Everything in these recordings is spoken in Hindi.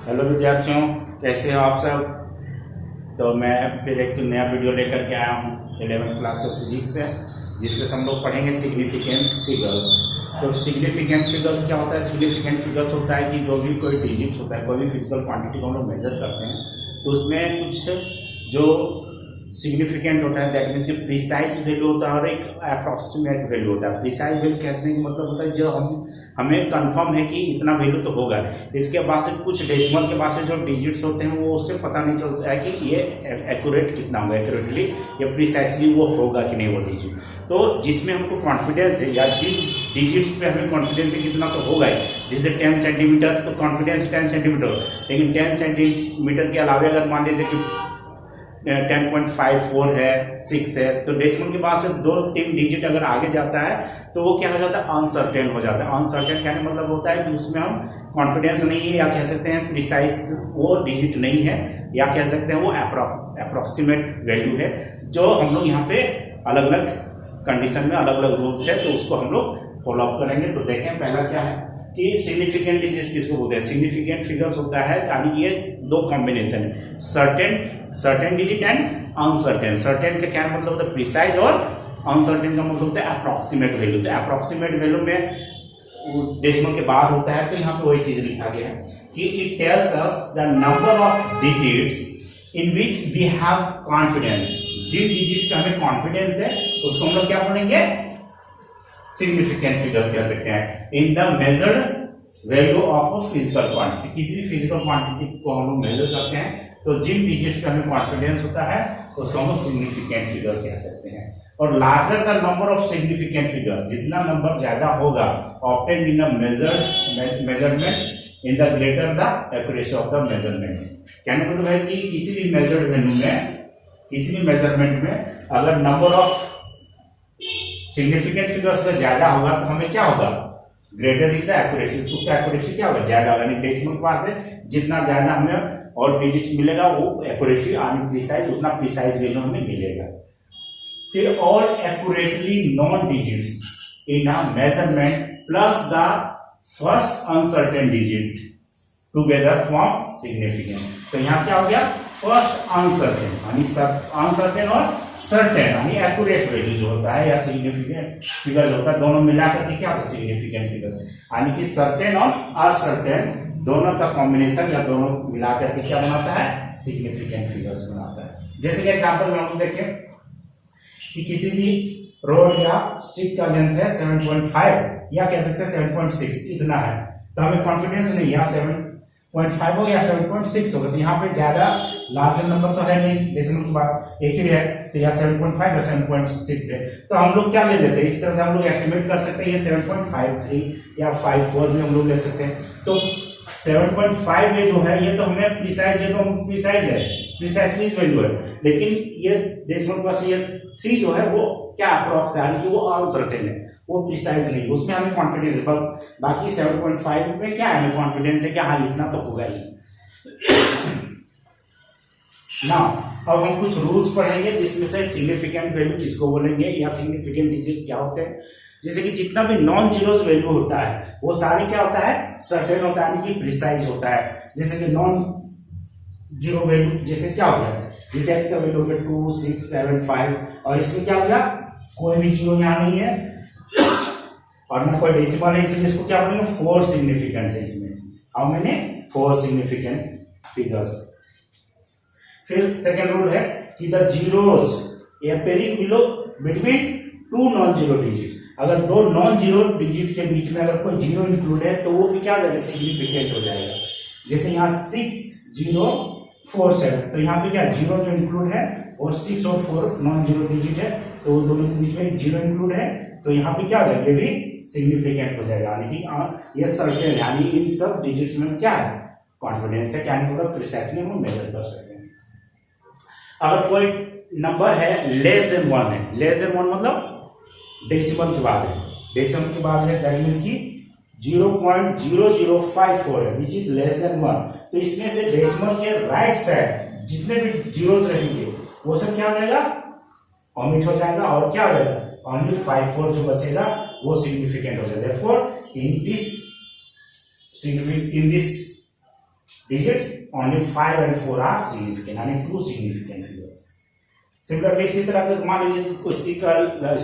हेलो विद्यार्थियों, कैसे हो आप सब। तो मैं फिर एक नया वीडियो लेकर के आया हूँ 11th क्लास का फिजिक्स से, जिसमें हम लोग पढ़ेंगे सिग्निफिकेंट फिगर्स। तो सिग्निफिकेंट फिगर्स क्या होता है? सिग्निफिकेंट फिगर्स होता है कि जो भी कोई डिजिट होता है, कोई भी फिजिकल क्वांटिटी को हम लोग मेजर करते हैं, तो उसमें कुछ जो सिग्निफिकेंट होता है, दैट मीन्स कि प्रिसाइज वैल्यू होता है और एक अप्रॉक्सीमेट वैल्यू होता है। प्रिसाइज वैल्यू कहने का मतलब होता है जो हमें कंफर्म है कि इतना वैल्यू तो होगा। इसके बाद से कुछ डेसिमल के बाद से जो डिजिट्स होते हैं वो उससे पता नहीं चलता है कि ये एक्यूरेट कितना होगा, एक्यूरेटली या प्रिसाइसली वो होगा कि नहीं वो डिजिट। तो जिसमें हमको कॉन्फिडेंस है या जिन डिजिट्स पे हमें कॉन्फिडेंस है कितना तो होगा ही, जैसे 10 सेंटीमीटर तो कॉन्फिडेंस 10 सेंटीमीटर, लेकिन 10 सेंटीमीटर के अलावा अगर मान लीजिए कि 10.54 है, 6 है, तो डेसिमल के बाद से 2-3 डिजिट अगर आगे जाता है तो वो क्या हो जाता है? अनसर्टेन हो जाता है। अनसर्टेन कहने का मतलब होता है कि उसमें हम कॉन्फिडेंस नहीं है, या कह सकते हैं प्रिसाइज वो डिजिट नहीं है, या कह सकते हैं वो अप्रॉक्सीमेट वैल्यू है, जो हम लोग यहाँ पे अलग अलग कंडीशन में अलग अलग रूल्स है, तो उसको हम लोग फॉलो अप करेंगे। तो देखें पहला क्या है कि सिग्निफिकेंट डिजिट्स किसको बोलते हैं। सिग्निफिकेंट फिगर्स होता है यानी ये दो कॉम्बिनेशन है, certain digit and uncertain. Certain का क्या मतलब होता है? प्रिसाइज, और अनसर्टेन का मतलब होता है अप्रॉक्सीमेट वैल्यू। तो अप्रॉक्सीमेट वैल्यू में डेसिमल के बाद होता है, तो यहाँ पे वही चीज लिखा गया है कि it tells us the number of digits in which we have confidence. जिन डिजिट्स का हमें कॉन्फिडेंस है उसको हम लोग क्या बोलेंगे? सिग्निफिकेंट फिगर्स कह सकते हैं। In the measured value of a physical quantity, किसी भी फिजिकल क्वांटिटी को हम लोग मेजर करते हैं तो जिन डिजिट्स पे हमें कॉन्फिडेंस होता है उसको हम लोग सिग्निफिकेंट फिगर कह सकते हैं। और larger the number of significant figures, जितना नंबर ज्यादा होगा, obtain in the measurement in the greater the accuracy of the measurement. कहने का मतलब है कि किसी भी मेजर्ड वैल्यू में, किसी भी मेजरमेंट में अगर नंबर ऑफ सिग्निफिकेंट फिगर्स का ज्यादा होगा तो हमें क्या होगा? ग्रेटर इज द एक्यूरेसी, उसका एक्यूरेसी क्या होगा? ज्यादा होगा। यानी डेसिमल पार्ट है, जितना ज्यादा हमें और डिजिट्स मिलेगा वो एक्यूरेसी यानी प्रिसाइज, उतना प्रिसाइज वैल्यू हमें मिलेगा। फिर all accurately non digits in a measurement plus the first uncertain digit together form significant. तो यहाँ क्या हो गया? फर्स्ट अनसर्टेन यानी अनसर्टेन और सर्टेन यानी एक्यूरेट वैल्यू जो होता है या सिग्निफिकेंट फिगर जो होता है, दोनों मिलाकर के क्या होता है? Significant figure. यानी कि सर्टेन और अनसर्टेन दोनों का कॉम्बिनेशन या दोनों मिलाकर के क्या बनाता है? सिग्निफिकेंट फिगर्स बनाता है। जैसे कि एग्जांपल में हम देखें कि किसी भी रोड या स्टिक का लेंथ है 7.5 या कह सकते हैं 7.6, इतना है, तो हमें कॉन्फिडेंस नहीं है 7.5 हो या 7.6 होगा। तो यहाँ पे ज्यादा लार्जर नंबर तो है नहीं, डेसिमल के बाद एक ही है, तो यहाँ 7.5 या 7.6 है, तो हम लोग क्या ले लेते हैं? इस तरह से हम लोग एस्टिमेट कर सकते हैं ये 7.53 या 54 भी हम लोग ले सकते हैं। तो 7.5 ये जो है ये तो हमें प्रिसाइज, ये तो प्रिसाइज है, प्रिसाइसली वैल्यू है, लेकिन ये डेसिमल पास ये 3 जो है वो क्या अप्रॉक्स है, यानी कि वो अनसर्टेन है, वो प्रिसाइज नहीं, उसमें हमें कॉन्फिडेंस है। बाकी 7.5 में क्या है? हमें कॉन्फिडेंस है कि हाँ इतना तो होगा ही। ना अब हम कुछ रूल्स पढ़ेंगे जिसमें से सिग्निफिकेंट वैल्यू किसको बोलेंगे या सिग्निफिकेंट डिजिट्स क्या होते हैं। जैसे कि जितना भी नॉन जीरोस वैल्यू होता है वो सारे क्या होता है? सर्टेन होता है, यानी कि प्रिसाइज होता है। जैसे कि नॉन जीरो वैल्यू जैसे क्या हो गया? जैसे x का वैल्यू हो गया 2, 6, 7, 5, और इसमें क्या हो गया? कोई भी जीरो यहाँ नहीं है और ना कोई डेसिमल है, इसलिए इसको क्या बोलेंगे? 4 सिग्निफिकेंट है इसमें। How many? 4 significant figures. फिर सेकेंड रूल है कि the zeros appearing below between 2 non zero digit, अगर 2 नॉन जीरो डिजिट के बीच में अगर कोई जीरो इंक्लूड है तो वो भी क्या हो जाएगा? सिग्निफिकेंट हो जाएगा। जैसे यहाँ 6047, तो यहाँ पे क्या जीरो जो इंक्लूड है और 6 और 4 नॉन जीरो डिजिट है, तो वो दोनों के बीच में जीरो इंक्लूड है, तो यहाँ पे क्या हो जाएगा? ये भी सिग्निफिकेंट हो जाएगा, यानी कि ये सर्टेन, यानी इन सब डिजिट्स में क्या है? कॉन्फिडेंस है, क्या नहीं होगा? प्रिसाइसली हम मेजर कर सकते हैं। अगर कोई नंबर है लेस देन 1 है, लेस देन 1 मतलब डेसिमल के बाद है, डेसिमल के बाद है, दैट मींस कि 0.0054 है, विच इज लेस देन 1, तो इसमें से डेसिमल के राइट साइड जितने भी जीरोस रहेंगे वो सब क्या हो जाएगा? ऑमिट हो जाएगा, और क्या हो जाएगा? ओनली 54 जो बचेगा वो सिग्निफिकेंट हो जाएगा। Therefore in this digits, only 5 and 4 are significant, यानी two significant figures. सिमिलरली इसी तरह अगर मान लीजिए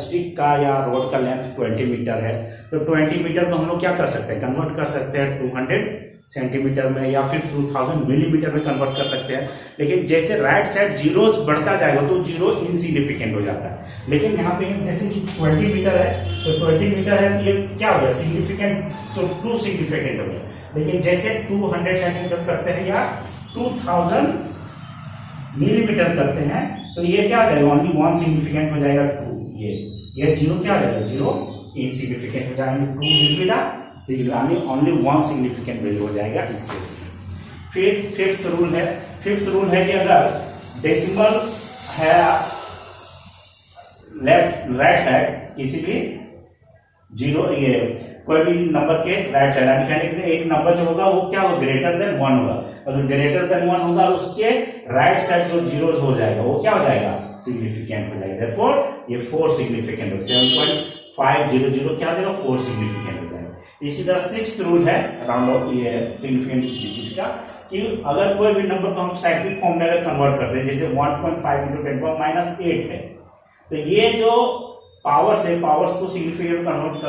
स्टिक का या रोड का लेंथ 20 मीटर है, तो 20 मीटर को हम लोग क्या कर सकते हैं, कन्वर्ट कर सकते हैं 200 सेंटीमीटर में या फिर 2000 मिलीमीटर में कन्वर्ट कर सकते हैं। लेकिन जैसे राइट साइड जीरोस बढ़ता जाएगा तो जीरो इनसिग्निफिकेंट हो जाता है। लेकिन यहाँ पे जैसे कि 20 मीटर है, तो 20 मीटर है तो ये क्या हो गया, सिग्निफिकेंट, तो 2 सिग्निफिकेंट हो गया। लेकिन जैसे 200 सेंटीमीटर करते हैं या 2000 मिलीमीटर करते हैं तो ये क्या हो जाएगा, ओनली 1 सिग्निफिकेंट हो जाएगा 2, ये जीरो क्या हो जाएगा, जीरो इनसिग्निफिकेंट हो जाएगा, 2 will be the significant, only 1 significant value हो जाएगा इस केस में। फिर फिफ्थ रूल है कि अगर डेसिमल है लेफ्ट राइट साइड किसी भी जीरो, ये कोई भी नंबर के राइट साइड, यानी एक नंबर जो होगा वो क्या होगा, ग्रेटर देन 1 होगा। अगर ग्रेटर देन 1 होगा उसके राइट साइड जो जीरोस हो जाएगा वो क्या हो जाएगा, सिग्निफिकेंट हो जाएगा। देयरफॉर ये 4 सिग्निफिकेंट हो, 7.500 क्या हो जाएगा, 4 सिग्निफिकेंट हो जाएगा। इसी तरह 6th रूल है राउंड ऑफ ये सिग्निफिकेंट डिजिट का, कि अगर कोई भी नंबर को हम साइक्लिक फॉर्म में अगर कन्वर्ट करते हैं, जैसे 1.5 × 10⁻⁸ है, तो ये जो पावर्स है, पावर्स को सिग्निफिकेंट कन्वर्ट